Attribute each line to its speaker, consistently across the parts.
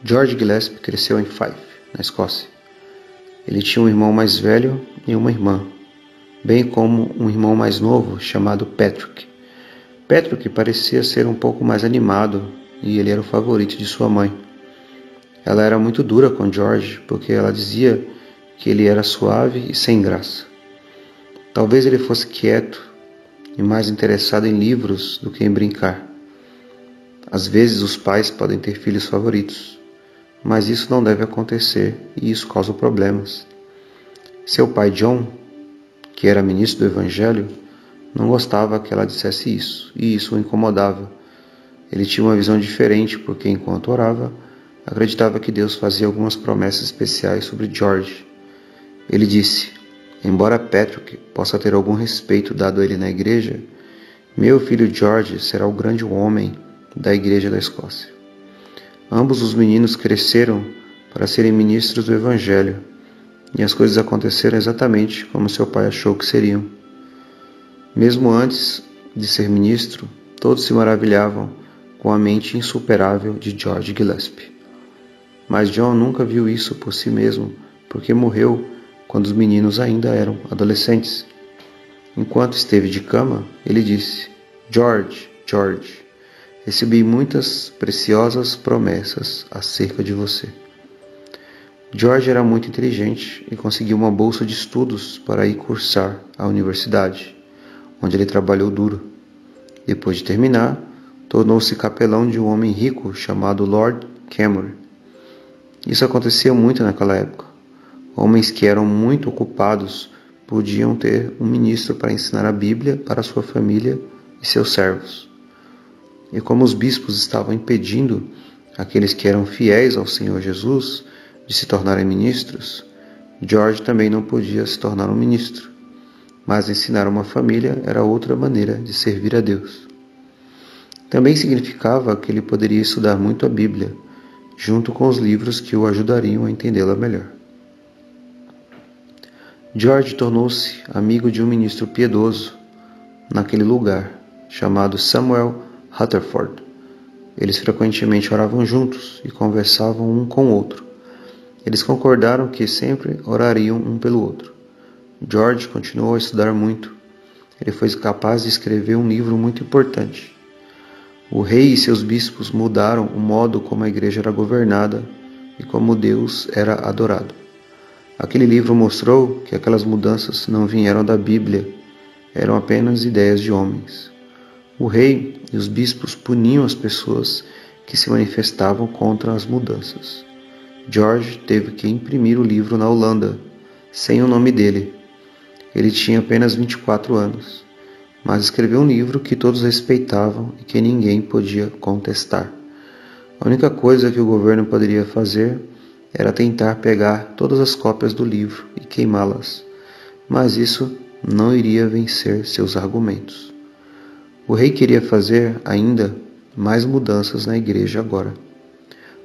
Speaker 1: George Gillespie cresceu em Fife, na Escócia. Ele tinha um irmão mais velho e uma irmã, bem como um irmão mais novo chamado Patrick. Patrick parecia ser um pouco mais animado e ele era o favorito de sua mãe. Ela era muito dura com George porque ela dizia que ele era suave e sem graça. Talvez ele fosse quieto e mais interessado em livros do que em brincar. Às vezes os pais podem ter filhos favoritos, mas isso não deve acontecer e isso causa problemas. Seu pai John, que era ministro do Evangelho, não gostava que ela dissesse isso, e isso o incomodava. Ele tinha uma visão diferente porque, enquanto orava, acreditava que Deus fazia algumas promessas especiais sobre George. Ele disse: embora Patrick possa ter algum respeito dado a ele na igreja, meu filho George será o grande homem da igreja da Escócia. Ambos os meninos cresceram para serem ministros do Evangelho, e as coisas aconteceram exatamente como seu pai achou que seriam. Mesmo antes de ser ministro, todos se maravilhavam com a mente insuperável de George Gillespie. Mas John nunca viu isso por si mesmo, porque morreu quando os meninos ainda eram adolescentes. Enquanto esteve de cama, ele disse: George, recebi muitas preciosas promessas acerca de você. George era muito inteligente e conseguiu uma bolsa de estudos para ir cursar a universidade, onde ele trabalhou duro. Depois de terminar, tornou-se capelão de um homem rico chamado Lord Cameron. Isso acontecia muito naquela época. Homens que eram muito ocupados podiam ter um ministro para ensinar a Bíblia para sua família e seus servos. E como os bispos estavam impedindo aqueles que eram fiéis ao Senhor Jesus de se tornarem ministros, George também não podia se tornar um ministro. Mas ensinar uma família era outra maneira de servir a Deus. Também significava que ele poderia estudar muito a Bíblia, junto com os livros que o ajudariam a entendê-la melhor. George tornou-se amigo de um ministro piedoso naquele lugar, chamado Samuel Rutherford. Eles frequentemente oravam juntos e conversavam um com o outro. Eles concordaram que sempre orariam um pelo outro. George continuou a estudar muito. Ele foi capaz de escrever um livro muito importante. O rei e seus bispos mudaram o modo como a igreja era governada e como Deus era adorado. Aquele livro mostrou que aquelas mudanças não vieram da Bíblia, eram apenas ideias de homens. O rei e os bispos puniam as pessoas que se manifestavam contra as mudanças. George teve que imprimir o livro na Holanda, sem o nome dele. Ele tinha apenas 24 anos, mas escreveu um livro que todos respeitavam e que ninguém podia contestar. A única coisa que o governo poderia fazer era tentar pegar todas as cópias do livro e queimá-las, mas isso não iria vencer seus argumentos. O rei queria fazer ainda mais mudanças na igreja agora.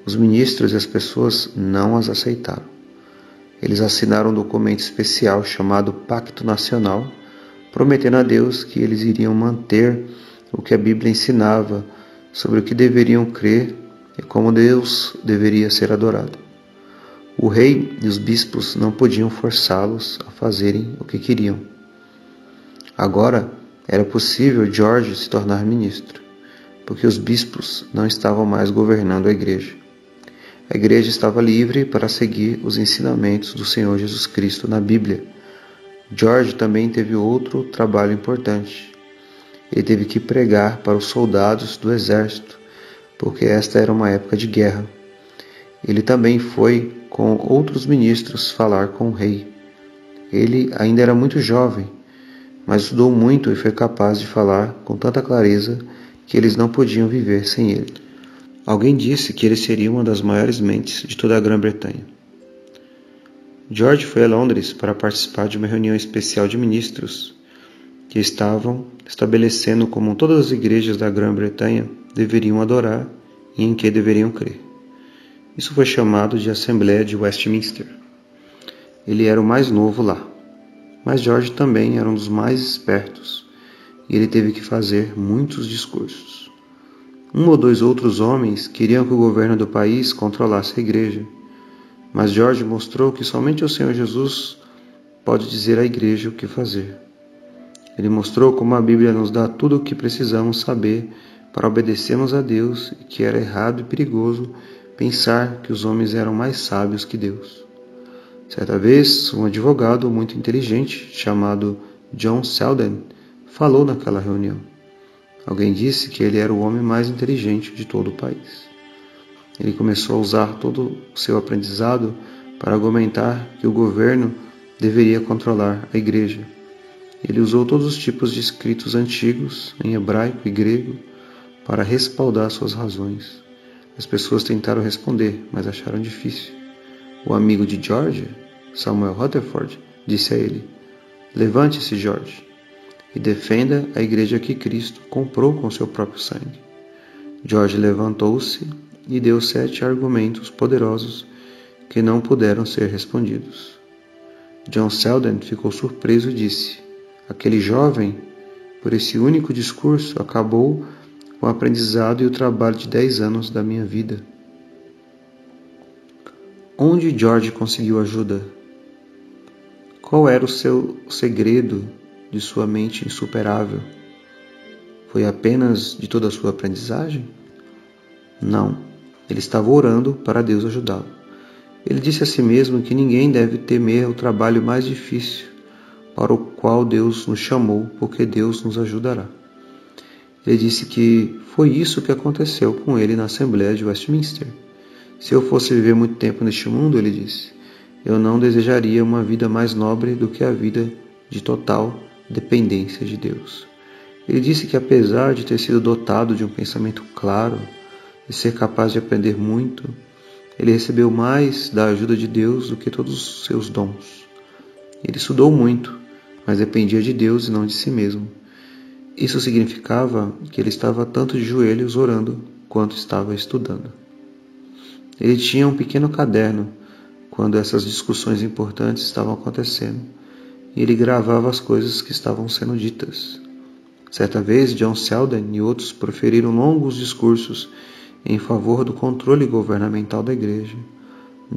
Speaker 1: Os ministros e as pessoas não as aceitaram. Eles assinaram um documento especial chamado Pacto Nacional, prometendo a Deus que eles iriam manter o que a Bíblia ensinava sobre o que deveriam crer e como Deus deveria ser adorado. O rei e os bispos não podiam forçá-los a fazerem o que queriam. Agora era possível George se tornar ministro, porque os bispos não estavam mais governando a igreja. A igreja estava livre para seguir os ensinamentos do Senhor Jesus Cristo na Bíblia. George também teve outro trabalho importante. Ele teve que pregar para os soldados do exército, porque esta era uma época de guerra. Ele também foi com outros ministros falar com o rei. Ele ainda era muito jovem, mas estudou muito e foi capaz de falar com tanta clareza que eles não podiam viver sem ele. Alguém disse que ele seria uma das maiores mentes de toda a Grã-Bretanha. George foi a Londres para participar de uma reunião especial de ministros que estavam estabelecendo como todas as igrejas da Grã-Bretanha deveriam adorar e em que deveriam crer. Isso foi chamado de Assembleia de Westminster. Ele era o mais novo lá, mas George também era um dos mais espertos e ele teve que fazer muitos discursos. Um ou dois outros homens queriam que o governo do país controlasse a igreja, mas George mostrou que somente o Senhor Jesus pode dizer à igreja o que fazer. Ele mostrou como a Bíblia nos dá tudo o que precisamos saber para obedecermos a Deus e que era errado e perigoso pensar que os homens eram mais sábios que Deus. Certa vez, um advogado muito inteligente, chamado John Selden, falou naquela reunião. Alguém disse que ele era o homem mais inteligente de todo o país. Ele começou a usar todo o seu aprendizado para argumentar que o governo deveria controlar a igreja. Ele usou todos os tipos de escritos antigos, em hebraico e grego, para respaldar suas razões. As pessoas tentaram responder, mas acharam difícil. O amigo de George, Samuel Rutherford, disse a ele: "Levante-se, George, e defenda a igreja que Cristo comprou com seu próprio sangue." George levantou-se e deu 7 argumentos poderosos que não puderam ser respondidos. John Selden ficou surpreso e disse: "Aquele jovem, por esse único discurso, acabou com o aprendizado e o trabalho de 10 anos da minha vida." Onde George conseguiu ajuda? Qual era o seu segredo de sua mente insuperável? Foi apenas de toda a sua aprendizagem? Não, ele estava orando para Deus ajudá-lo. Ele disse a si mesmo que ninguém deve temer o trabalho mais difícil para o qual Deus nos chamou, porque Deus nos ajudará. Ele disse que foi isso que aconteceu com ele na Assembleia de Westminster. Se eu fosse viver muito tempo neste mundo, ele disse, eu não desejaria uma vida mais nobre do que a vida de total dependência de Deus. Ele disse que apesar de ter sido dotado de um pensamento claro e ser capaz de aprender muito, ele recebeu mais da ajuda de Deus do que todos os seus dons. Ele estudou muito, mas dependia de Deus e não de si mesmo. Isso significava que ele estava tanto de joelhos orando quanto estava estudando. Ele tinha um pequeno caderno quando essas discussões importantes estavam acontecendo, e ele gravava as coisas que estavam sendo ditas. Certa vez, John Selden e outros proferiram longos discursos em favor do controle governamental da igreja.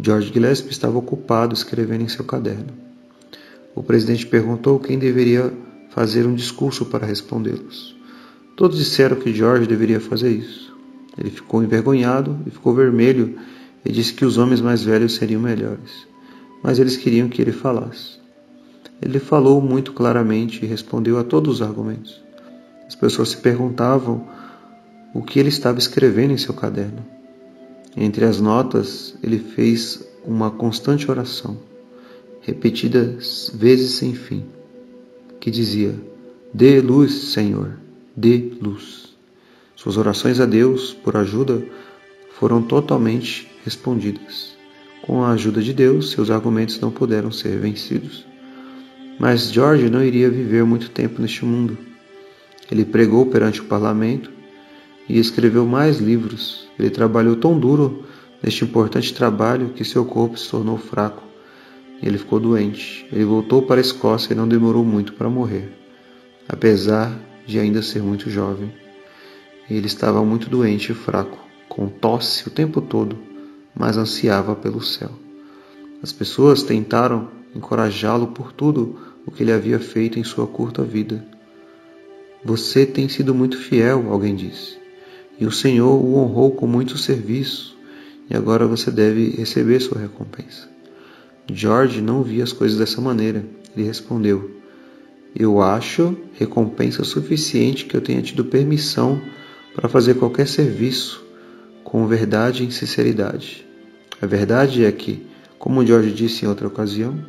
Speaker 1: George Gillespie estava ocupado escrevendo em seu caderno. O presidente perguntou quem deveria fazer um discurso para respondê-los. Todos disseram que George deveria fazer isso. Ele ficou envergonhado e ficou vermelho e disse que os homens mais velhos seriam melhores, mas eles queriam que ele falasse. Ele falou muito claramente e respondeu a todos os argumentos. As pessoas se perguntavam o que ele estava escrevendo em seu caderno. Entre as notas, ele fez uma constante oração, repetida vezes sem fim, que dizia: "Dê luz, Senhor, dê luz." Suas orações a Deus por ajuda foram totalmente respondidas. Com a ajuda de Deus, seus argumentos não puderam ser vencidos. Mas George não iria viver muito tempo neste mundo. Ele pregou perante o parlamento e escreveu mais livros. Ele trabalhou tão duro neste importante trabalho que seu corpo se tornou fraco. Ele ficou doente. Ele voltou para a Escócia e não demorou muito para morrer, apesar de ainda ser muito jovem. Ele estava muito doente e fraco, com tosse o tempo todo, mas ansiava pelo céu. As pessoas tentaram encorajá-lo por tudo o que ele havia feito em sua curta vida. "Você tem sido muito fiel", alguém disse, "e o Senhor o honrou com muito serviço, e agora você deve receber sua recompensa." George não via as coisas dessa maneira. Ele respondeu: "Eu acho recompensa suficiente que eu tenha tido permissão para fazer qualquer serviço com verdade e sinceridade." A verdade é que, como George disse em outra ocasião,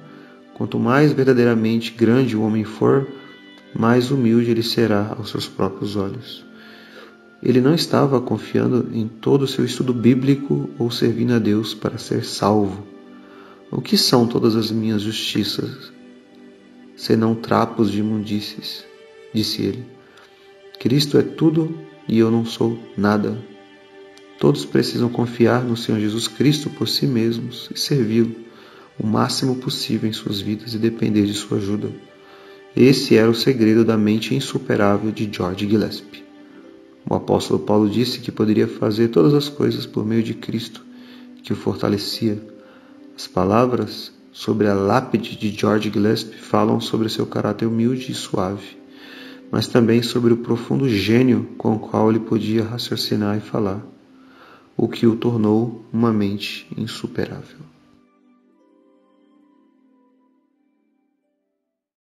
Speaker 1: quanto mais verdadeiramente grande o homem for, mais humilde ele será aos seus próprios olhos. Ele não estava confiando em todo o seu estudo bíblico ou servindo a Deus para ser salvo. "O que são todas as minhas justiças, senão trapos de imundícies?" disse ele. "Cristo é tudo e eu não sou nada." Todos precisam confiar no Senhor Jesus Cristo por si mesmos e servi-lo o máximo possível em suas vidas e depender de sua ajuda. Esse era o segredo da mente insuperável de George Gillespie. O apóstolo Paulo disse que poderia fazer todas as coisas por meio de Cristo, que o fortalecia. As palavras sobre a lápide de George Gillespie falam sobre seu caráter humilde e suave, mas também sobre o profundo gênio com o qual ele podia raciocinar e falar, o que o tornou uma mente insuperável.